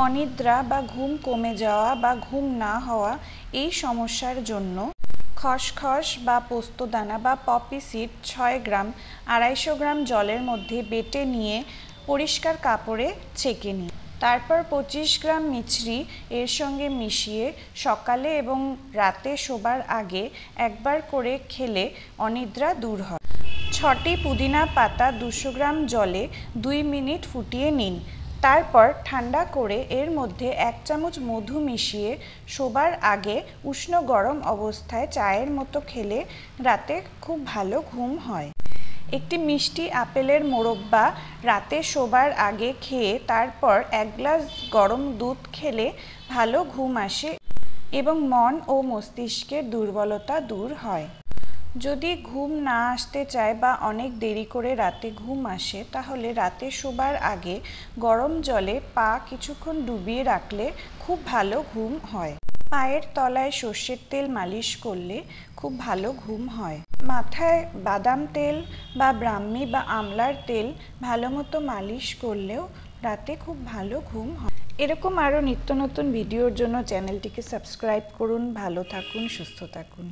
অনিদ্রা বা ঘুম কমে যাওয়া বা ঘুম না হওয়া এই সমস্যার জন্য খসখস বা পোস্তদানা বা পপি সিড 6 গ্রাম 250 গ্রাম জলের মধ্যে বেটে নিয়ে পরিষ্কার কাপড়ে ছেঁকে নিন। তারপর 25 গ্রাম মিছরি এর সঙ্গে মিশিয়ে সকালে এবং রাতে শোবার আগে একবার করে খেলে অনিদ্রা দূর হয়। 6টি পুদিনা পাতা 200 গ্রাম জলে 2 মিনিট ফুটিয়ে নিন। তারপর ঠান্ডা করে এর মধ্যে 1 চামচ মধু মিশিয়ে শোবার আগে উষ্ণ গরম অবস্থায় চায়ের মতো খেলে রাতে খুব ভালো ঘুম হয়। একটি মিষ্টি আপেলের মোরব্বা রাতে শোবার আগে খেয়ে তারপর 1 গ্লাস গরম দুধ খেলে ভালো ঘুম আসে এবং মন ও মস্তিষ্কের দুর্বলতা দূর হয়। যদি ঘুম না আসতে চায় বা অনেক দেরি করে রাতে ঘুম আসে, তাহলে রাতে শোবার আগে গরম জলে পা কিছুক্ষণ ডুবিয়ে রাখলে খুব ভালো ঘুম হয়। পায়ের তলায় সর্ষের তেল মালিশ করলে খুব ভালো ঘুম হয়। মাথায় বাদাম তেল বা ব্রাহ্মী বা আমলার তেল ভালো মতো মালিশ করলেও রাতে খুব ভালো ঘুম হয়। এরকম আরও নিত্য নতুন ভিডিওর জন্য চ্যানেলটিকে সাবস্ক্রাইব করুন। ভালো থাকুন, সুস্থ থাকুন।